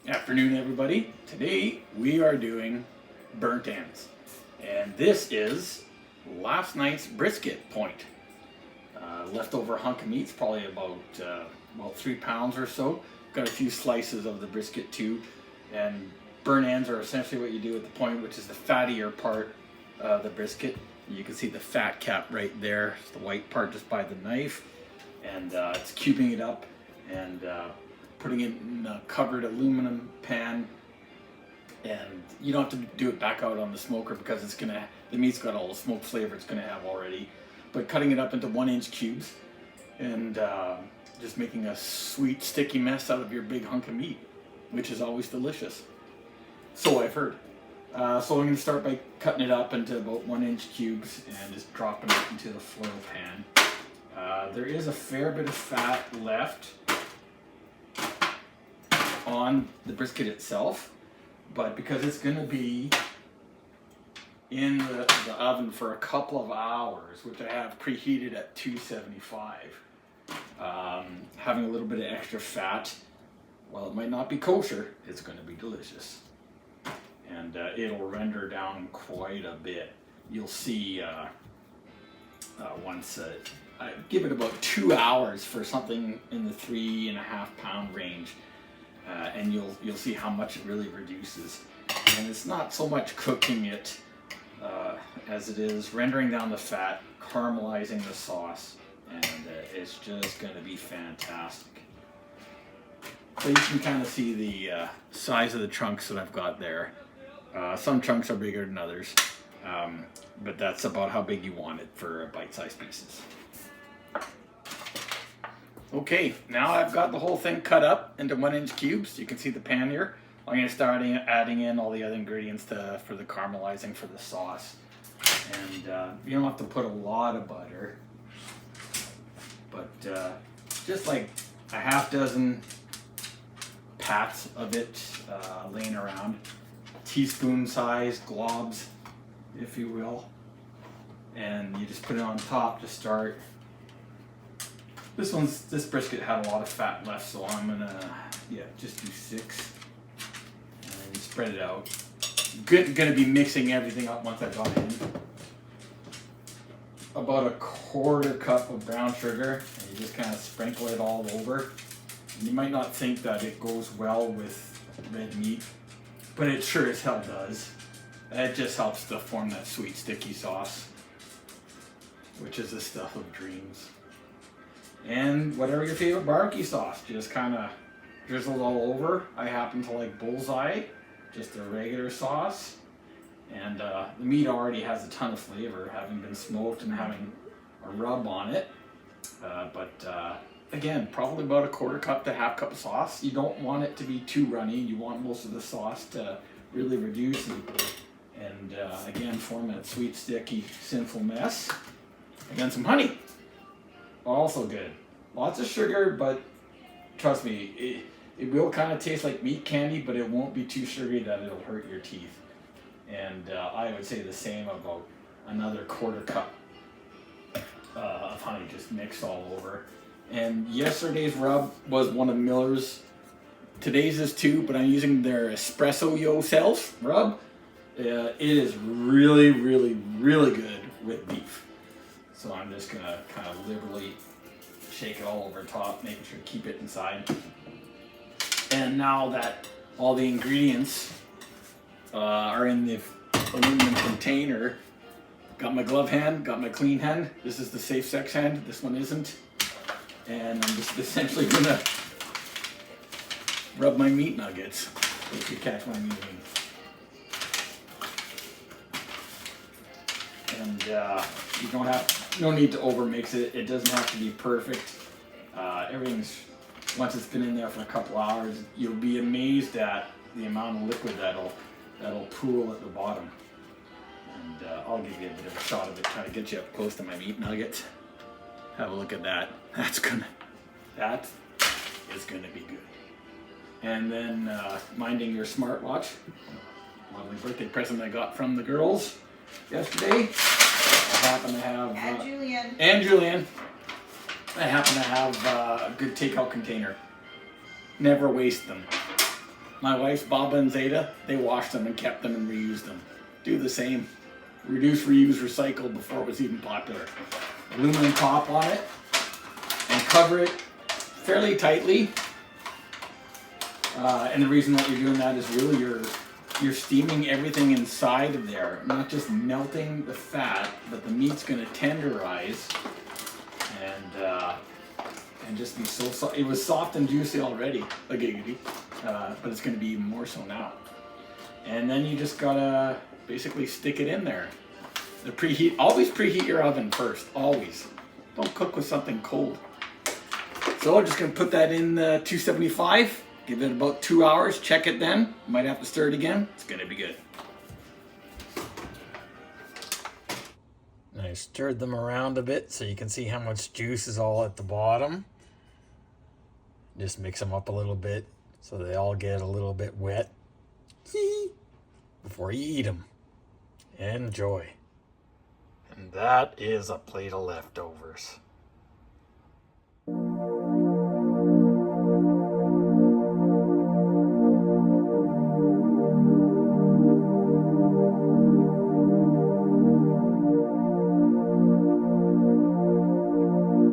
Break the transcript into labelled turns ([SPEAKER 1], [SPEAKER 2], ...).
[SPEAKER 1] Afternoon, everybody. Today we are doing burnt ends, and this is last night's brisket point. Leftover hunk of meat's probably about 3 pounds or so. Got a few slices of the brisket too, and burnt ends are essentially what you do at the point, which is the fattier part of the brisket. You can see the fat cap right there. It's the white part just by the knife, and it's cubing it up and putting it in a covered aluminum pan, and you don't have to do it back out on the smoker because the meat's got all the smoke flavor it's gonna have already. But cutting it up into 1-inch cubes and just making a sweet sticky mess out of your big hunk of meat, which is always delicious. So I've heard. So I'm gonna start by cutting it up into about 1-inch cubes and just dropping it into the foil pan. There is a fair bit of fat left on the brisket itself, but because it's going to be in the oven for a couple of hours, which I have preheated at 275, having a little bit of extra fat, while it might not be kosher, it's going to be delicious, and it'll render down quite a bit. You'll see once I give it about 2 hours for something in the 3.5 pound range. And you'll see how much it really reduces. And it's not so much cooking it as it is rendering down the fat, caramelizing the sauce, and it's just going to be fantastic. So you can kind of see the size of the chunks that I've got there. Some chunks are bigger than others, but that's about how big you want it for bite-sized pieces. Okay, now I've got the whole thing cut up into 1-inch cubes. You can see the pan here. I'm going to start adding in all the other ingredients for the caramelizing for the sauce. And you don't have to put a lot of butter, but just like a half dozen pats of it laying around. Teaspoon size globs, if you will. And you just put it on top to start. This brisket had a lot of fat left, so I'm gonna just do 6 and spread it out. Gonna be mixing everything up once I got in. About a 1/4 cup of brown sugar, and you just kind of sprinkle it all over. And you might not think that it goes well with red meat, but it sure as hell does. It just helps to form that sweet sticky sauce, which is the stuff of dreams. And whatever your favorite barbecue sauce, just kind of drizzle all over. I happen to like Bullseye, just a regular sauce. And the meat already has a ton of flavor, having been smoked and having a rub on it. Again, probably about a 1/4 cup to 1/2 cup of sauce. You don't want it to be too runny. You want most of the sauce to really reduce and again, form that sweet, sticky, sinful mess. And then some honey. Also good. Lots of sugar, but trust me, it will kind of taste like meat candy, but it won't be too sugary that it'll hurt your teeth. And I would say the same about another 1/4 cup of honey, just mixed all over. And yesterday's rub was one of Miller's. Today's is too, but I'm using their espresso yourself rub. It is really, really, really good with beef. So I'm just gonna kind of liberally shake it all over top, making sure to keep it inside. And now that all the ingredients are in the aluminum container, got my glove hand, got my clean hand. This is the safe sex hand, this one isn't. And I'm just essentially gonna rub my meat nuggets, if you catch what I mean. And you no need to overmix it. It doesn't have to be perfect. Once it's been in there for a couple hours, you'll be amazed at the amount of liquid that'll pool at the bottom. And I'll give you a bit of a shot of it, trying to get you up close to my meat nuggets. Have a look at that. That is gonna be good. And then minding your smartwatch. Lovely birthday present I got from the girls yesterday. I happen to have and Julian. I happen to have a good takeout container. Never waste them. My wife's Baba and Zeta, they washed them and kept them and reused them. Do the same. Reduce, reuse, recycle before it was even popular. Aluminum top on it and cover it fairly tightly. And the reason that you're doing that is really you're steaming everything inside of there, not just melting the fat, but the meat's going to tenderize and just be so soft. It was soft and juicy already, but it's going to be even more so now. And then you just gotta basically stick it in there. Always preheat your oven first, always. Don't cook with something cold. So I'm just gonna put that in 275, give it about 2 hours, check it then. Might have to stir it again, it's gonna be good. I stirred them around a bit so you can see how much juice is all at the bottom. Just mix them up a little bit so they all get a little bit wet before you eat them. Enjoy. And that is a plate of leftovers.